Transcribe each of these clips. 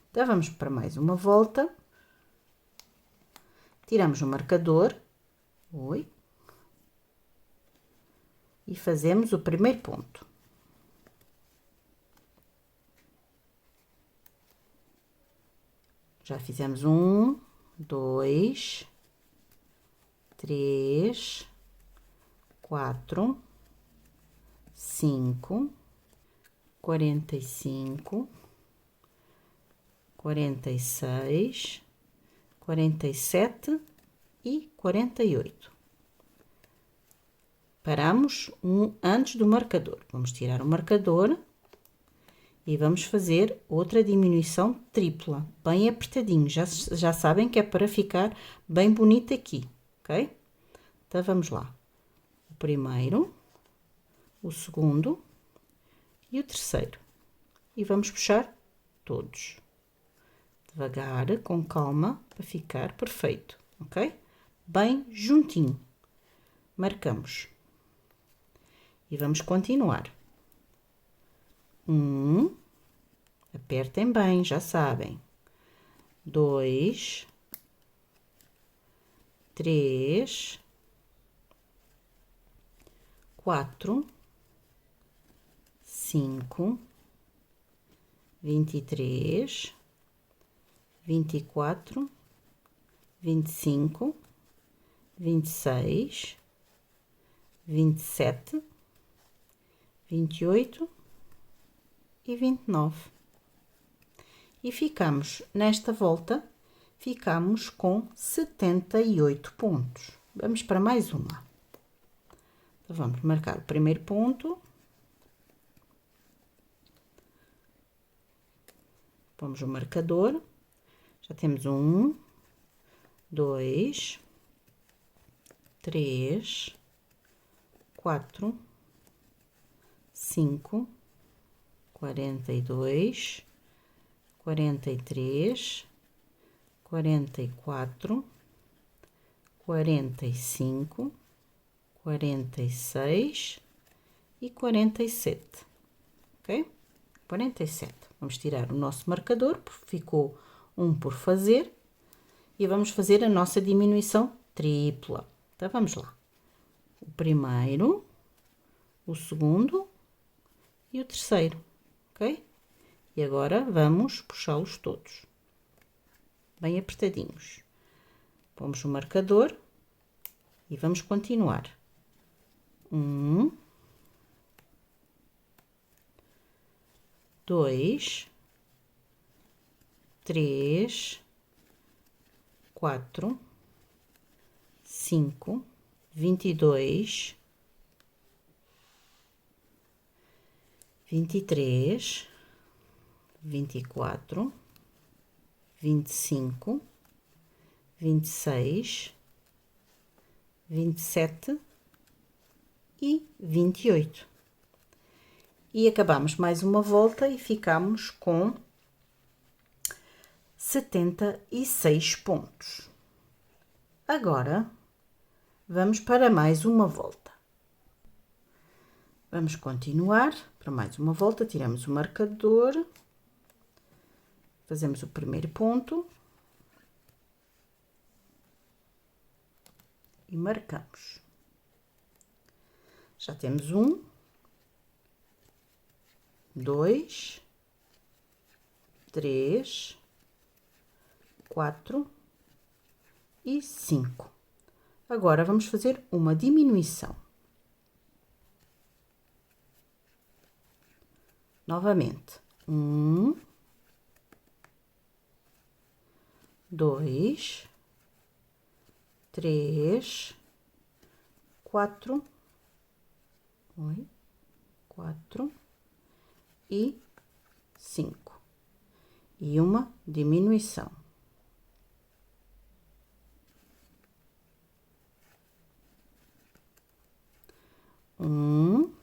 Então, vamos para mais uma volta. Tiramos o marcador. Oi. E fazemos o primeiro ponto. Já fizemos 1, 2, 3, 4, 5, 45, 46, 47 e 48. Paramos antes do marcador. Vamos tirar o marcador e vamos fazer outra diminuição tripla, bem apertadinho. Já sabem que é para ficar bem bonito aqui, ok? Então, vamos lá. O primeiro, o segundo e o terceiro. E vamos puxar todos. Devagar, com calma, para ficar perfeito, ok? Bem juntinho. Marcamos. E vamos continuar. Apertem bem, já sabem. 2, 3, 4, 5, 23, 24, 25, 26, 27, 28 e 29. E ficamos, nesta volta, ficamos com 78 pontos. Vamos para mais uma. Então, vamos marcar o primeiro ponto. Pomos o marcador. Já temos 1, 2, 3, 4, 5, 42, 43, 44, 45, 46 e 47, ok? 47. Vamos tirar o nosso marcador, porque ficou um por fazer, e vamos fazer a nossa diminuição tripla. Então, vamos lá. O primeiro, o segundo e o terceiro, ok? E agora vamos puxá-los todos, bem apertadinhos. Pomos o marcador e vamos continuar. 1, 2, 3, 4, 5, 22, 23, 24, 25, 26, 27 e 28. E acabamos mais uma volta e ficamos com 76 pontos. Agora, vamos para mais uma volta. Vamos continuar para mais uma volta, tiramos o marcador, fazemos o primeiro ponto e marcamos. Já temos 1, 2, 3, 4 e 5. Agora, vamos fazer uma diminuição. Novamente. 1, 2, 3, 4, 4 e 5. E uma diminuição. 1,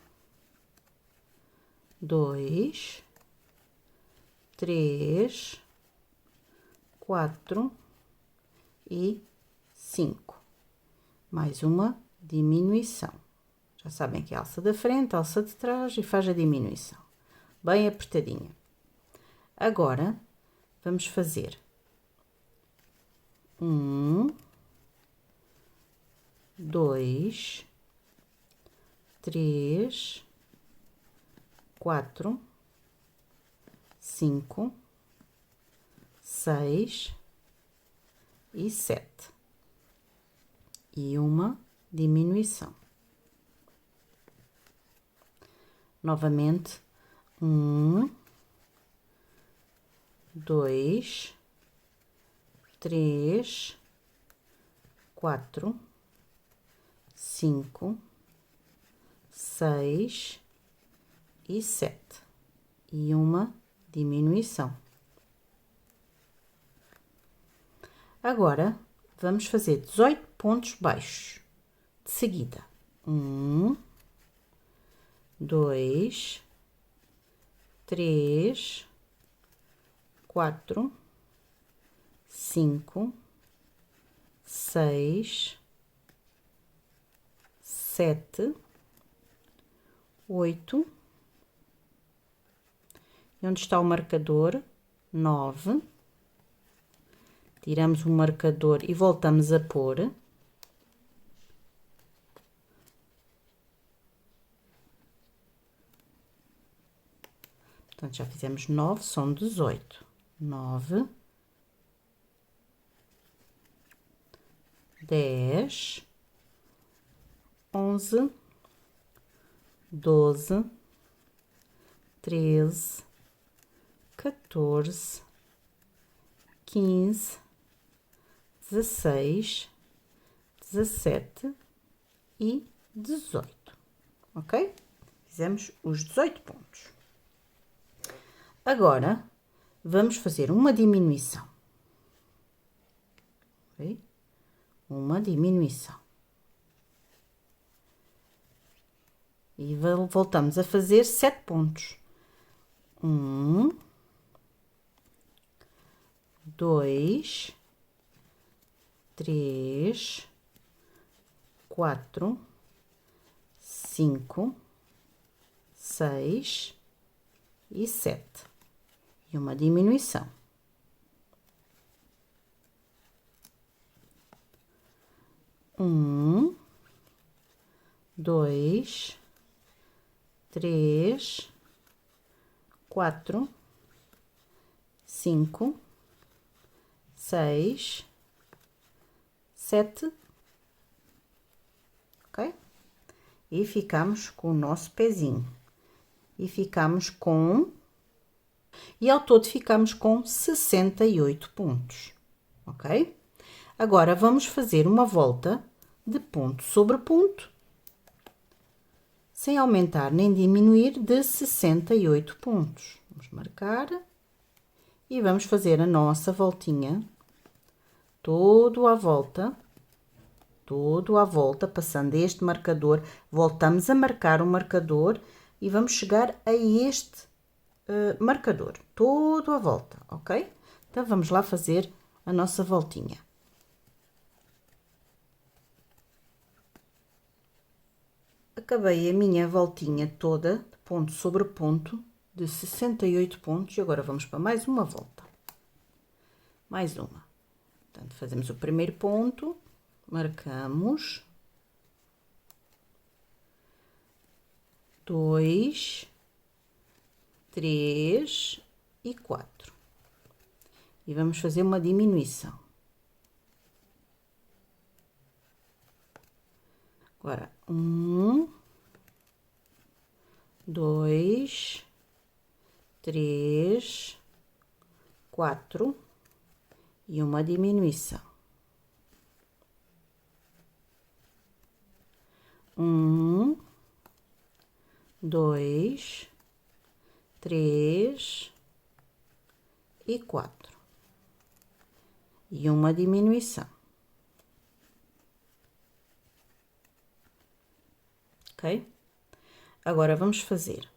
2, 3, 4 e 5. mais uma diminuição. Já sabem que é alça da frente, alça de trás e faz a diminuição. Bem apertadinha. Agora, vamos fazer 1, 2, 3, 4, 5, 6 e 7. E uma diminuição. Novamente, 1, 2, 3, 4, 5, 6 e 7. E uma diminuição. Agora, vamos fazer 18 pontos baixos de seguida. 1, 2, 3, 4, 5, 6, 7, 8. E onde está o marcador? 9. Tiramos o marcador e voltamos a pôr. Portanto, já fizemos 9, são 18. 9, 10, 11, 12, 13, 14, 15, 16, 17 e 18, ok? Fizemos os 18 pontos. Agora, vamos fazer uma diminuição, ok? Uma diminuição. E voltamos a fazer 7 pontos. 1, 2, 3, 4, 5, 6 e 7. E uma diminuição. 1, 2, 3, 4, 5, 6, 7, ok? E ficamos com o nosso pezinho. E ficamos com... E ao todo ficamos com 68 pontos, ok? Agora, vamos fazer uma volta de ponto sobre ponto, sem aumentar nem diminuir, de 68 pontos. Vamos marcar e vamos fazer a nossa voltinha, todo à volta, passando este marcador, voltamos a marcar o marcador e vamos chegar a este marcador, todo à volta, ok? Então, vamos lá fazer a nossa voltinha. Acabei a minha voltinha toda, de ponto sobre ponto, de 68 pontos, e agora vamos para mais uma volta. Mais uma. Portanto, fazemos o primeiro ponto, marcamos, 2, 3 e 4. E vamos fazer uma diminuição. Agora, 1, 2, 3, 4 e uma diminuição. 1, 2, 3 e 4 e uma diminuição. Ok? Agora vamos fazer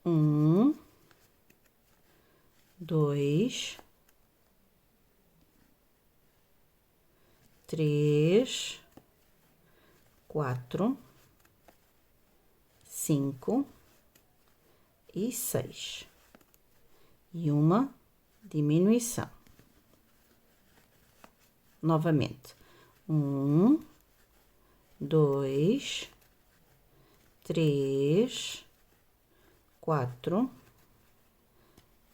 1, 2, 3, 4, 5 e 6. E uma diminuição. Novamente. 1, 2, 3, 4,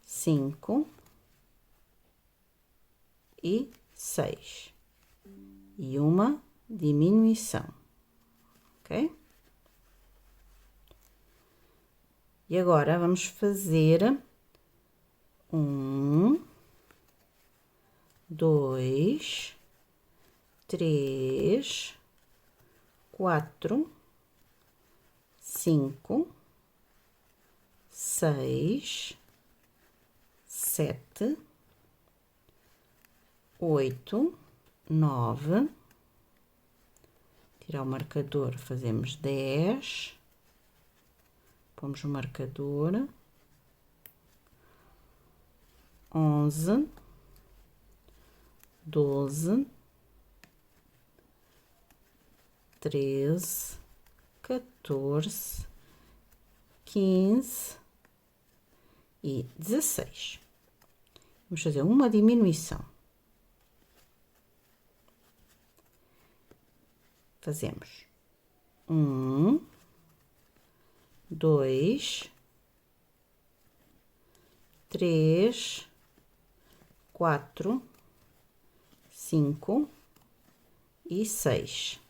5 e 6. E uma diminuição, ok? E agora vamos fazer 1, 2, 3, 4, 5, 6, 7, 8, 9, tirar o marcador, fazemos 10, pomos o marcador, 11, 12, 13, 14, 15 e 16. Vamos fazer uma diminuição. Fazemos 1, 2, 3, 4, 5 e 6.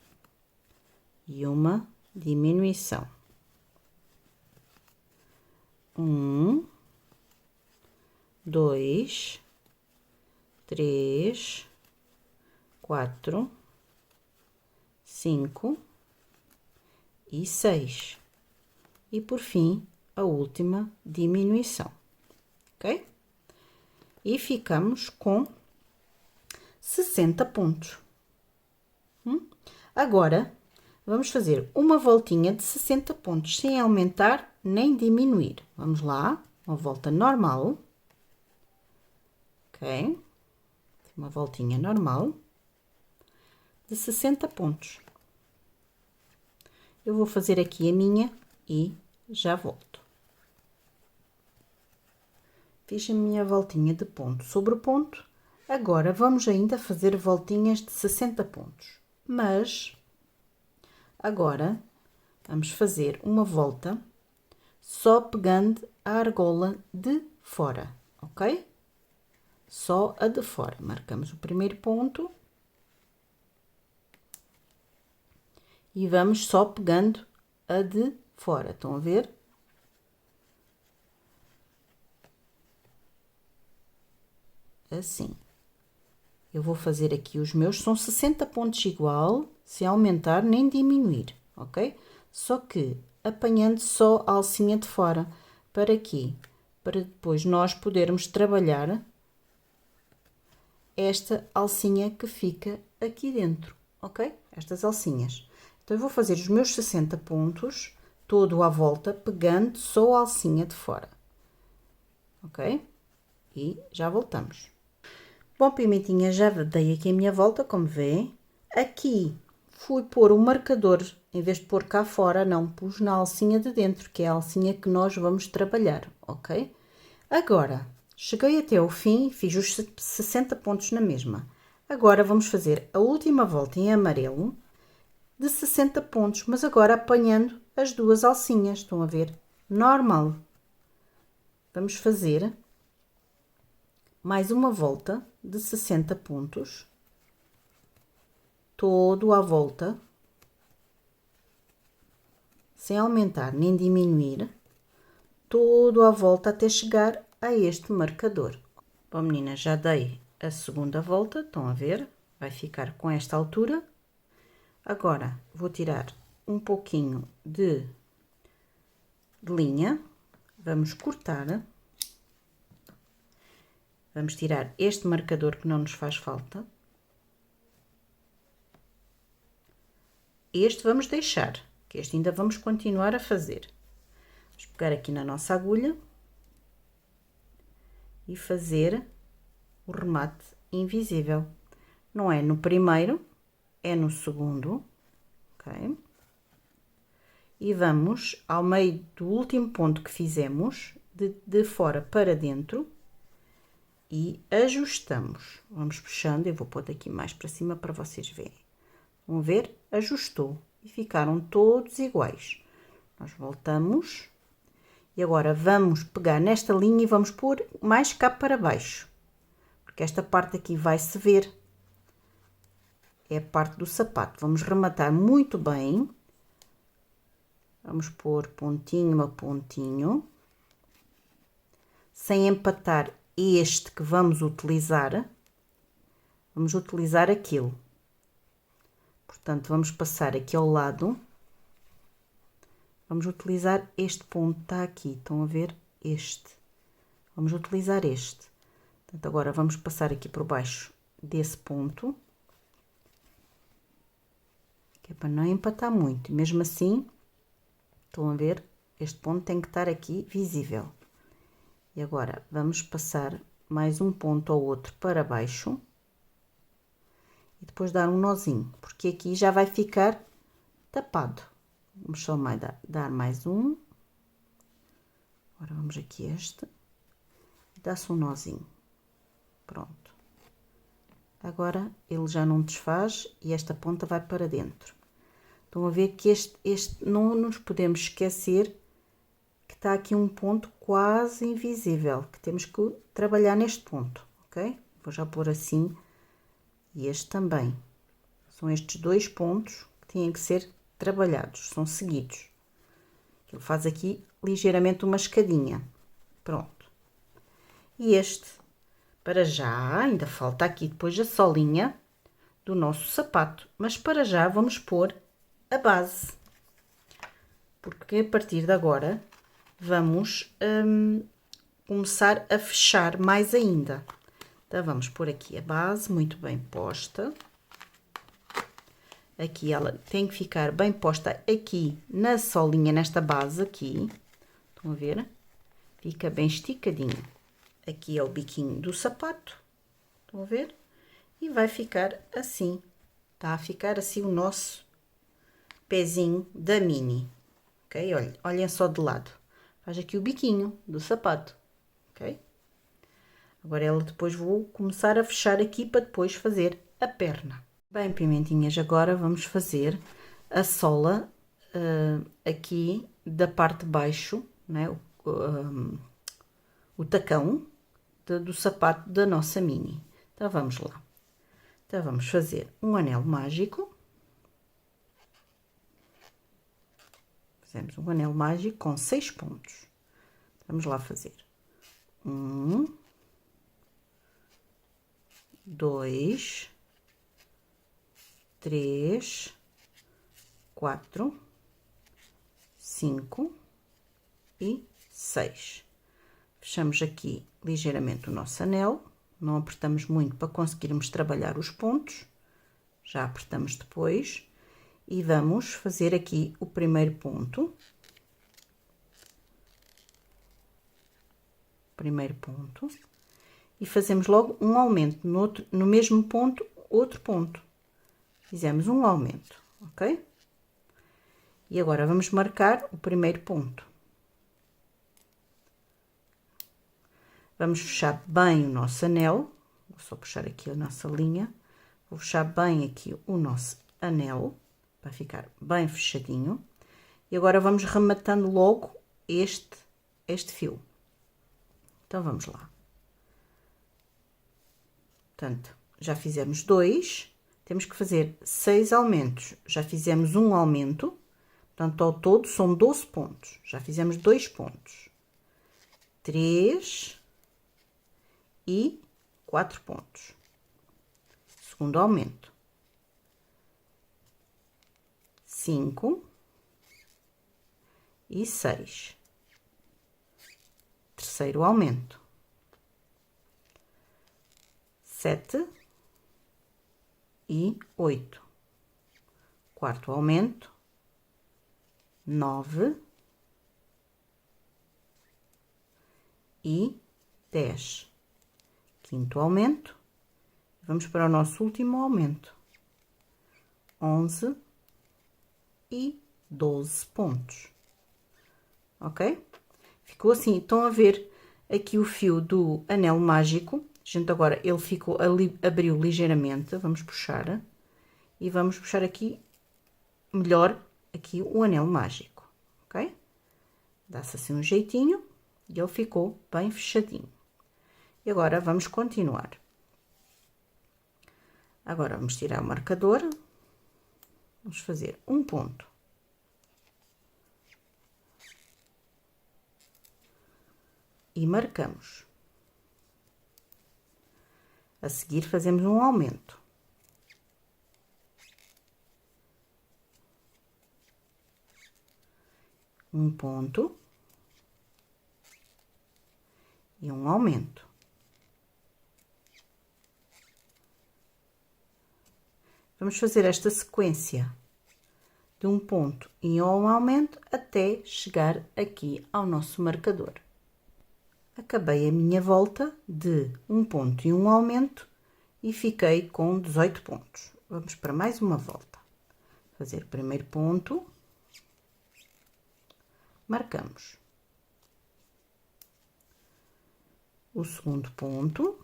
E uma diminuição. 1, 2, 3, 4, 5 e 6. E por fim, a última diminuição, ok? E ficamos com 60 pontos. Agora, vamos fazer uma voltinha de 60 pontos, sem aumentar nem diminuir. Vamos lá, uma volta normal. Ok? Uma voltinha normal de 60 pontos. Eu vou fazer aqui a minha e já volto. Fiz a minha voltinha de ponto sobre ponto. Agora, vamos ainda fazer voltinhas de 60 pontos. Mas, agora, vamos fazer uma volta só pegando a argola de fora, ok? Só a de fora. Marcamos o primeiro ponto. E vamos só pegando a de fora. Estão a ver? Assim. Eu vou fazer aqui os meus. São 60 pontos igual, sem aumentar nem diminuir, ok? Só que apanhando só a alcinha de fora. Para quê? Para depois nós podermos trabalhar esta alcinha que fica aqui dentro, ok? Estas alcinhas. Então, eu vou fazer os meus 60 pontos, todo à volta, pegando só a alcinha de fora, ok? E já voltamos. Bom, pimentinha, já dei aqui a minha volta, como vêem. Aqui fui pôr o marcador, em vez de pôr cá fora, não, pus na alcinha de dentro, que é a alcinha que nós vamos trabalhar, ok? Agora, cheguei até ao fim, fiz os 60 pontos na mesma. Agora, vamos fazer a última volta em amarelo, de 60 pontos, mas agora apanhando as duas alcinhas, estão a ver? Normal. Vamos fazer mais uma volta de 60 pontos, todo à volta, sem aumentar nem diminuir, todo à volta até chegar a este marcador. Bom, meninas, já dei a segunda volta, estão a ver? Vai ficar com esta altura. Agora, vou tirar um pouquinho de linha, vamos cortar, vamos tirar este marcador que não nos faz falta. Este vamos deixar, que este ainda vamos continuar a fazer. Vamos pegar aqui na nossa agulha e fazer o remate invisível. Não é no primeiro, é no segundo, ok? E vamos ao meio do último ponto que fizemos, de fora para dentro, e ajustamos. Vamos puxando, eu vou pôr daqui mais para cima para vocês verem. Vão ver? Ajustou e ficaram todos iguais. Nós voltamos e agora vamos pegar nesta linha e vamos pôr mais cá para baixo, porque esta parte aqui vai se ver. É a parte do sapato. Vamos rematar muito bem. Vamos pôr pontinho a pontinho, sem empatar este que vamos utilizar aquilo. Portanto, vamos passar aqui ao lado, vamos utilizar este ponto, está aqui, estão a ver? Este. Vamos utilizar este. Portanto, agora vamos passar aqui por baixo desse ponto, que é para não empatar muito, e mesmo assim, estão a ver? Este ponto tem que estar aqui visível. E agora, vamos passar mais um ponto ou outro para baixo. E depois dar um nozinho, porque aqui já vai ficar tapado. Vamos só dar mais um. Agora vamos aqui este. Dá-se um nozinho. Pronto. Agora ele já não desfaz e esta ponta vai para dentro. Estão a ver que este não nos podemos esquecer que está aqui um ponto quase invisível, que temos que trabalhar neste ponto, ok? Vou já pôr assim. E este também. São estes dois pontos que têm que ser trabalhados, são seguidos. Ele faz aqui ligeiramente uma escadinha. Pronto. E este, para já, ainda falta aqui depois a solinha do nosso sapato. Mas para já vamos pôr a base. Porque a partir de agora vamos começar a fechar mais ainda. Então, vamos pôr aqui a base muito bem posta. Aqui ela tem que ficar bem posta aqui na solinha, nesta base aqui. Estão a ver? Fica bem esticadinho. Aqui é o biquinho do sapato. Estão a ver? E vai ficar assim. Está a ficar assim o nosso pezinho da mini. Ok? Olhem só de lado. Faz aqui o biquinho do sapato. Ok? Agora ela depois vou começar a fechar aqui para depois fazer a perna. Bem, pimentinhas, agora vamos fazer a sola aqui da parte de baixo, né? O tacão do sapato da nossa mini. Então vamos lá. Então vamos fazer um anel mágico. Fizemos um anel mágico com 6 pontos. Vamos lá fazer. 1, 2, 3, 4, 5 e 6. Fechamos aqui ligeiramente o nosso anel, não apertamos muito para conseguirmos trabalhar os pontos, já apertamos depois, e vamos fazer aqui o primeiro ponto. E fazemos logo um aumento no mesmo ponto, outro ponto. Fizemos um aumento, ok? E agora vamos marcar o primeiro ponto. Vamos fechar bem o nosso anel. Vou só puxar aqui a nossa linha. Vou fechar bem aqui o nosso anel, para ficar bem fechadinho. E agora vamos rematando logo este fio. Então, vamos lá. Portanto, já fizemos 2, temos que fazer 6 aumentos. Já fizemos um aumento, portanto, ao todo são 12 pontos. Já fizemos 2 pontos. 3 e 4 pontos. Segundo aumento. 5 e 6. Terceiro aumento. 7 e 8. Quarto aumento. 9 e 10. Quinto aumento. Vamos para o nosso último aumento. 11 e 12 pontos. Ok? Ficou assim. Estão a ver aqui o fio do anel mágico. Gente, agora ele ficou ali, abriu ligeiramente. Vamos puxar. E vamos puxar aqui melhor aqui o anel mágico. Ok? Dá-se assim um jeitinho e ele ficou bem fechadinho. E agora vamos continuar. Agora vamos tirar o marcador. Vamos fazer um ponto. E marcamos. A seguir fazemos um aumento. Um ponto. E um aumento. Vamos fazer esta sequência de um ponto e um aumento até chegar aqui ao nosso marcador. Acabei a minha volta de um ponto e um aumento e fiquei com 18 pontos. Vamos para mais uma volta. Fazer o primeiro ponto. Marcamos. O segundo ponto.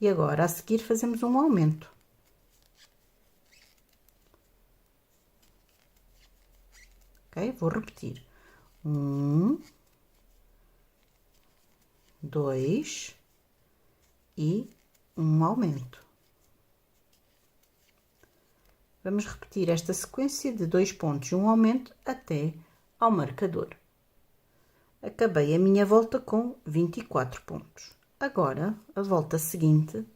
E agora, a seguir, fazemos um aumento. Ok? Vou repetir. 1, 2 e um aumento. Vamos repetir esta sequência de 2 pontos e um aumento até ao marcador. Acabei a minha volta com 24 pontos. Agora, a volta seguinte,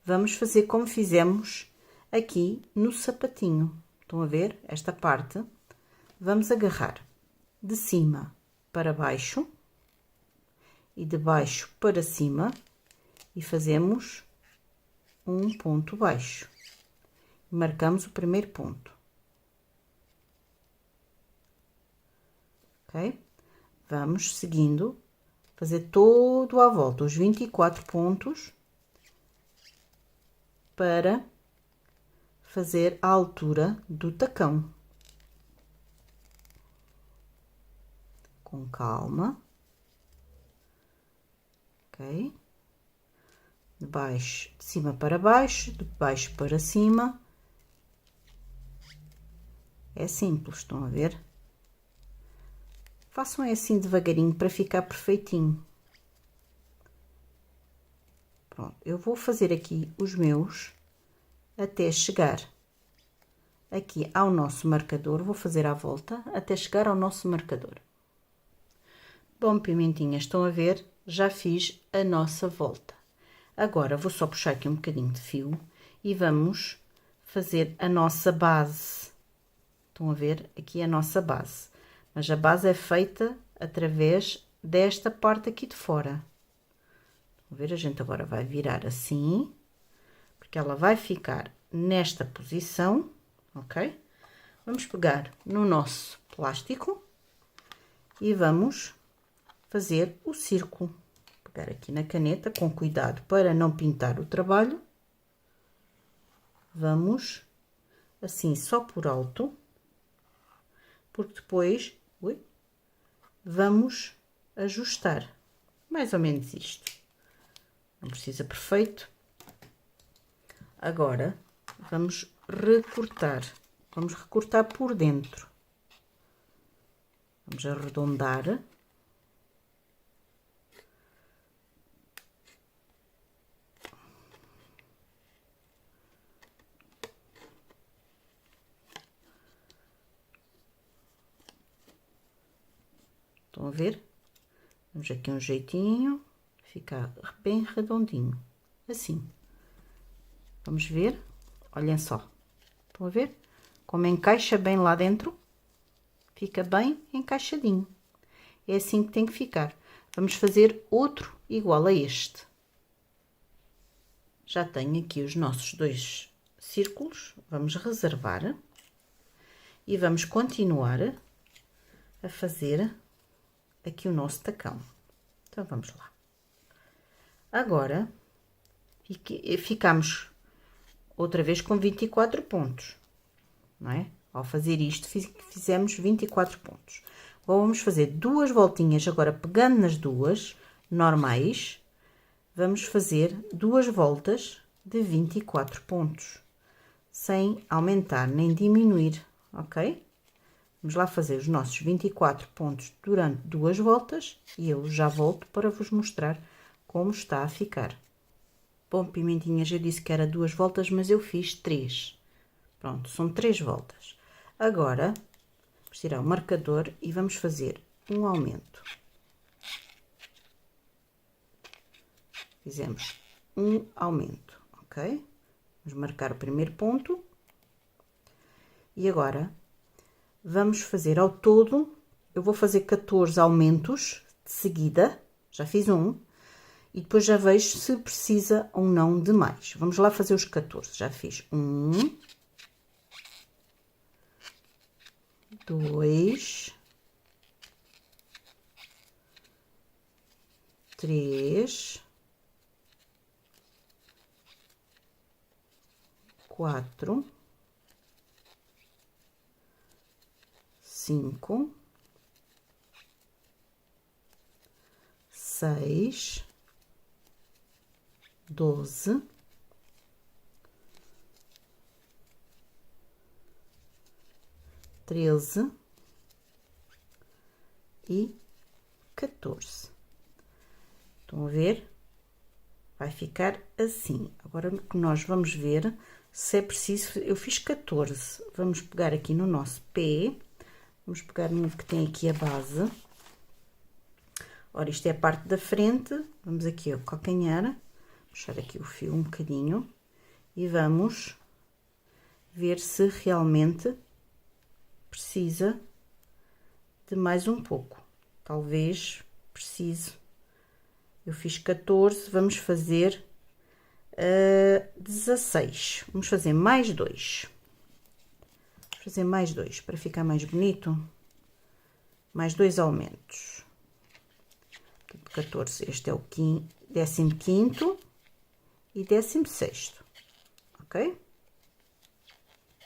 vamos fazer como fizemos aqui no sapatinho. Estão a ver? Esta parte, vamos agarrar de cima para baixo e de baixo para cima e fazemos um ponto baixo. Marcamos o primeiro ponto. Ok? Vamos seguindo, fazer todo à volta, os 24 pontos, para fazer a altura do tacão. Com calma. Ok? De baixo, de cima para baixo, de baixo para cima. É simples, estão a ver? Façam assim devagarinho para ficar perfeitinho. Pronto, eu vou fazer aqui os meus até chegar aqui ao nosso marcador. Vou fazer a volta até chegar ao nosso marcador. Bom, pimentinhas, estão a ver? Já fiz a nossa volta. Agora, vou só puxar aqui um bocadinho de fio e vamos fazer a nossa base. Estão a ver? Aqui a nossa base. Mas a base é feita através desta parte aqui de fora. Estão a ver? A gente agora vai virar assim, porque ela vai ficar nesta posição, ok? Vamos pegar no nosso plástico e vamos fazer o círculo. Pegar aqui na caneta, com cuidado para não pintar o trabalho. Vamos assim só por alto, porque depois vamos ajustar mais ou menos isto. Não precisa perfeito. Agora vamos recortar. Vamos recortar por dentro. Vamos arredondar. Estão a ver? Vamos aqui um jeitinho, ficar bem redondinho, assim. Vamos ver? Olhem só. Estão a ver? Como encaixa bem lá dentro, fica bem encaixadinho. É assim que tem que ficar. Vamos fazer outro igual a este. Já tenho aqui os nossos 2 círculos, vamos reservar e vamos continuar a fazer aqui o nosso tacão. Então, vamos lá. Agora, ficamos outra vez com 24 pontos, não é? Ao fazer isto, fizemos 24 pontos. Agora vamos fazer duas voltinhas, agora pegando nas duas normais, vamos fazer duas voltas de 24 pontos, sem aumentar nem diminuir, ok? Vamos lá fazer os nossos 24 pontos durante duas voltas e eu já volto para vos mostrar como está a ficar. Bom, pimentinhas, eu disse que era duas voltas, mas eu fiz 3. Pronto, são 3 voltas. Agora, vamos tirar o marcador e vamos fazer um aumento. Fizemos um aumento, ok? Vamos marcar o primeiro ponto. E agora, vamos fazer ao todo, eu vou fazer 14 aumentos de seguida, já fiz um, e depois já vejo se precisa ou não de mais. Vamos lá fazer os 14, já fiz 1, 2, 3, 4, 5, 6, 12, 13 e 14. Estão a ver? Vai ficar assim. Agora que nós vamos ver se é preciso, eu fiz 14. Vamos pegar aqui no nosso pé, vamos pegar no que tem aqui a base. Ora, isto é a parte da frente, vamos aqui ao calcanhar, puxar aqui o fio um bocadinho e vamos ver se realmente precisa de mais um pouco. Talvez precise. Eu fiz 14, vamos fazer 16. Vamos fazer mais 2. Vou fazer mais 2 para ficar mais bonito. Mais 2 aumentos. 14, este é o 15º e 16º, ok?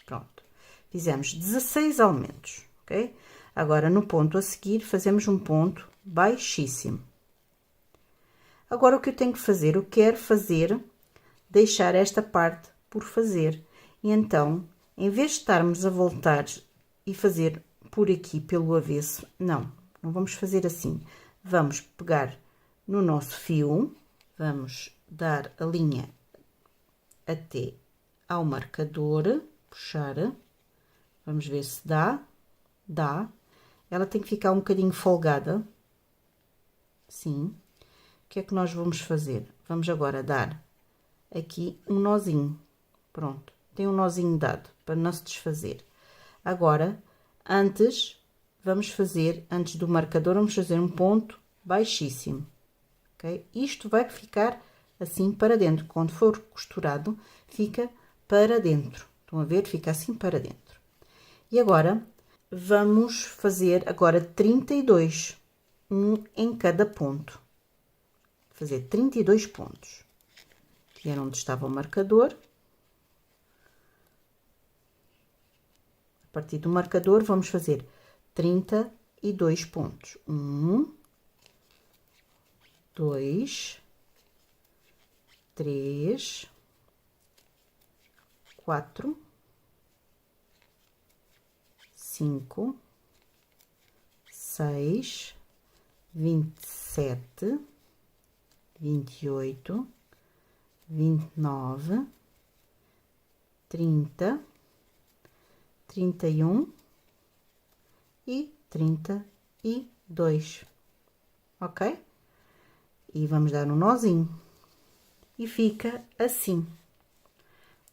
Pronto, fizemos 16 aumentos, ok? Agora, no ponto a seguir, fazemos um ponto baixíssimo. Agora, o que eu tenho que fazer? Eu quero fazer, deixar esta parte por fazer. E então, em vez de estarmos a voltar e fazer por aqui, pelo avesso, não vamos fazer assim. Vamos pegar no nosso fio, vamos dar a linha até ao marcador, puxar, vamos ver se dá, ela tem que ficar um bocadinho folgada, sim. O que é que nós vamos fazer? Vamos agora dar aqui um nozinho, pronto, tem um nozinho dado, para não se desfazer. Agora, antes do marcador, vamos fazer um ponto baixíssimo, ok? Isto vai ficar assim para dentro, quando for costurado, fica para dentro, estão a ver? Fica assim para dentro. E agora, vamos fazer agora 32, um em cada ponto. Fazer 32 pontos, que era onde estava o marcador. A partir do marcador, vamos fazer 32 pontos. 1, 2, 3, 4, 5, 6, 27, 28, 29, 30, 31 e 32, ok? E vamos dar um nozinho e fica assim.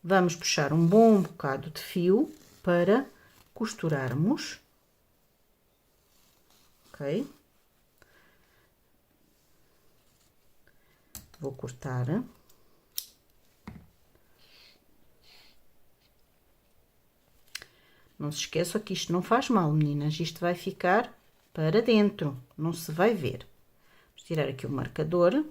Vamos puxar um bom bocado de fio para costurarmos, ok? Vou cortar. Não se esqueça que isto não faz mal, meninas. Isto vai ficar para dentro, não se vai ver. Vamos tirar aqui o marcador.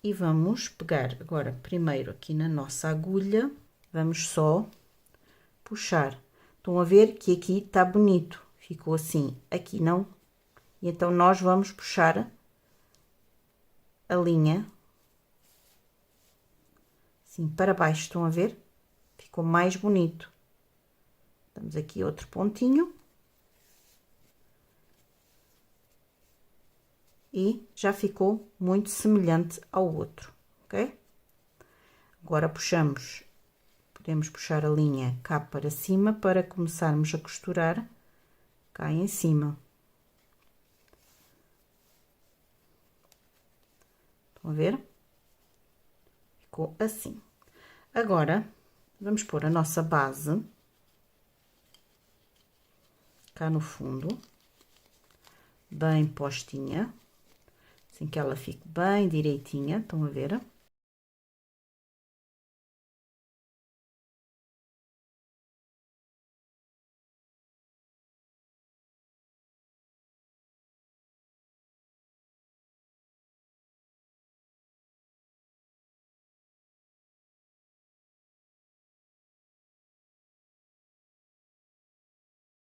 E vamos pegar agora primeiro aqui na nossa agulha, vamos só puxar. Estão a ver que aqui está bonito, ficou assim, aqui não. E então nós vamos puxar a linha assim para baixo, estão a ver? Ficou mais bonito. Damos aqui outro pontinho. E já ficou muito semelhante ao outro, ok? Agora puxamos, podemos puxar a linha cá para cima para começarmos a costurar cá em cima. Estão a ver? Ficou assim. Agora, vamos pôr a nossa base cá no fundo, bem postinha, assim que ela fique bem direitinha, estão a ver?